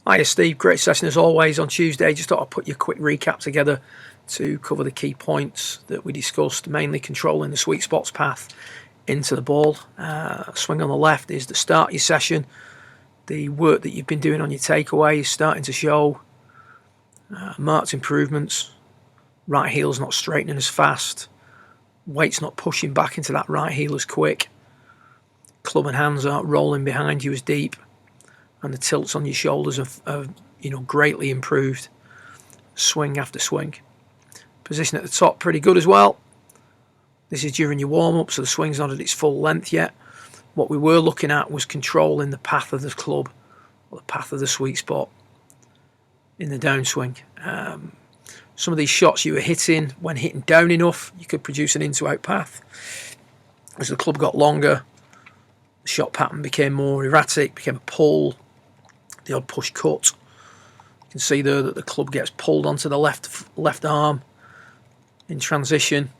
Hiya Steve, great session as always on Tuesday. Just thought I'd put your quick recap together to cover the key points that we discussed, mainly controlling the sweet spots path into the ball. Swing on the left is the start of your session. The work that you've been doing on your takeaway is starting to show. Marked improvements. Right heel's not straightening as fast. Weight's not pushing back into that right heel as quick. Club and hands aren't rolling behind you as deep. And the tilts on your shoulders have greatly improved, swing after swing. Position at the top pretty good as well. This is during your warm-up, so the swing's not at its full length yet. What we were looking at was controlling the path of the club, or the path of the sweet spot in the downswing. Some of these shots you were hitting, when hitting down enough, you could produce an into-out path. As the club got longer, the shot pattern became more erratic, became a pull, the odd push cut. You can see there that the club gets pulled onto the left arm in transition,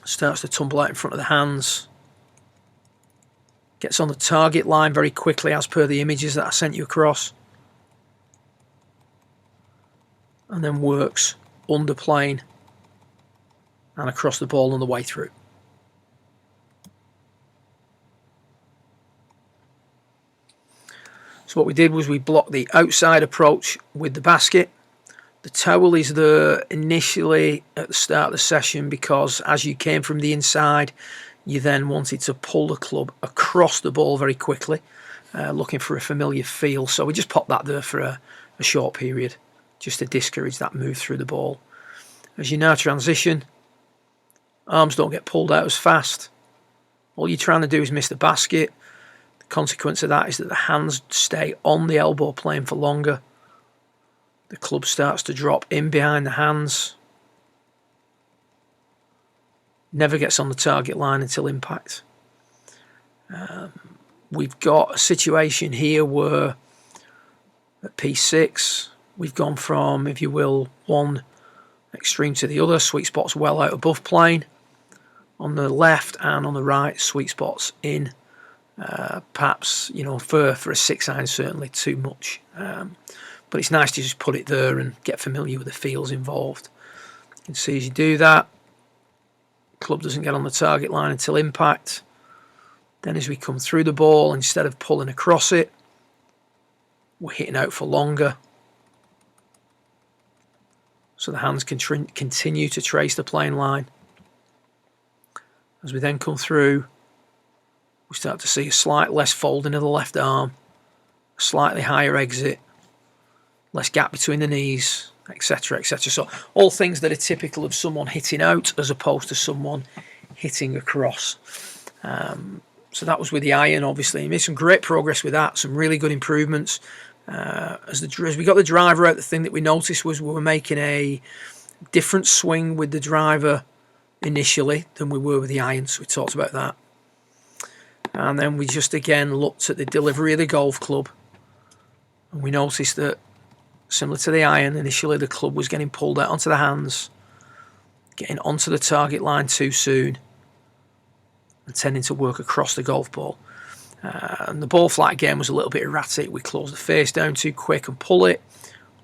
starts to tumble out in front of the hands, gets on the target line very quickly as per the images that I sent you across, and then works under plane and across the ball on the way through. So what we did was we blocked the outside approach with the basket. The towel is there initially at the start of the session because as you came from the inside, you then wanted to pull the club across the ball very quickly, looking for a familiar feel. So we just popped that there for a short period, just to discourage that move through the ball. As you now transition, arms don't get pulled out as fast. All you're trying to do is miss the basket. The consequence of that is that the hands stay on the elbow plane for longer. The club starts to drop in behind the hands. Never gets on the target line until impact. We've got a situation here where at P6 we've gone from, if you will, one extreme to the other. Sweet spots well out above plane. On the left and on the right, sweet spots in. Perhaps, for a 6-iron, certainly too much. But it's nice to just put it there and get familiar with the feels involved. You can see as you do that, club doesn't get on the target line until impact. Then as we come through the ball, instead of pulling across it, we're hitting out for longer. So the hands can continue to trace the plane line. As we then come through, we start to see a slight less folding of the left arm, a slightly higher exit, less gap between the knees, etc., etc. So all things that are typical of someone hitting out as opposed to someone hitting across. So that was with the iron, obviously. He made some great progress with that, some really good improvements. As we got the driver out, the thing that we noticed was we were making a different swing with the driver initially than we were with the iron, so we talked about that. And then we just again looked at the delivery of the golf club, and we noticed that similar to the iron, initially the club was getting pulled out onto the hands, getting onto the target line too soon, and tending to work across the golf ball. And the ball flight again was a little bit erratic. We closed the face down too quick and pull it,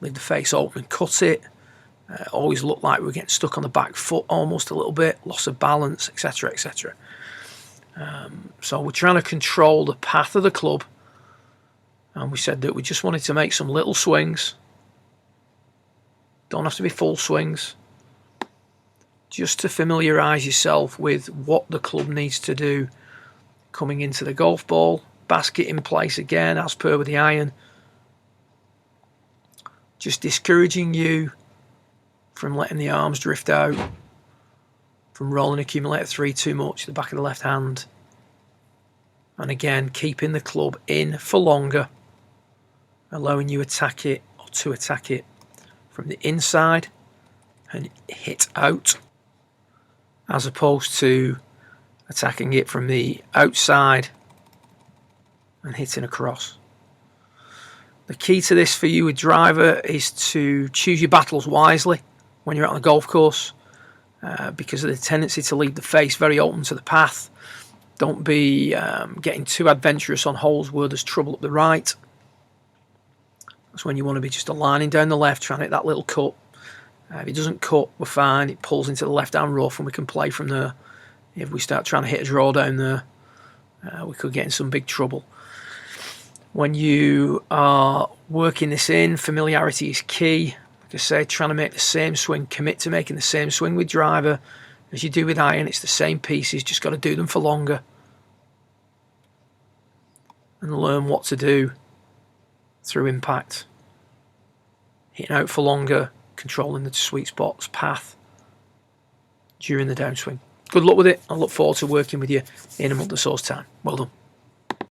leave the face open and cut it. Always looked like we were getting stuck on the back foot almost a little bit, loss of balance, etc., etc. So we're trying to control the path of the club, and we said that we just wanted to make some little swings. Don't have to be full swings, just to familiarise yourself with what the club needs to do coming into the golf ball. Basket in place again as per with the iron, just discouraging you from letting the arms drift out, from rolling accumulator 3 too much, the back of the left hand, and again keeping the club in for longer, allowing you attack it or to attack it from the inside and hit out, as opposed to attacking it from the outside and hitting across. The key to this for you with driver is to choose your battles wisely when you're out on the golf course, because of the tendency to leave the face very open to the path. Don't be getting too adventurous on holes where there's trouble up the right. That's when you want to be just aligning down the left, trying to hit that little cut. If it doesn't cut, we're fine. It pulls into the left-hand rough and we can play from there. If we start trying to hit a draw down there, we could get in some big trouble. When you are working this in, familiarity is key. Like I say, trying to make the same swing, commit to making the same swing with driver as you do with iron. It's the same pieces, just got to do them for longer. And learn what to do through impact. Hitting out for longer, controlling the sweet spots, path during the downswing. Good luck with it. I look forward to working with you in a month or so's time. Well done.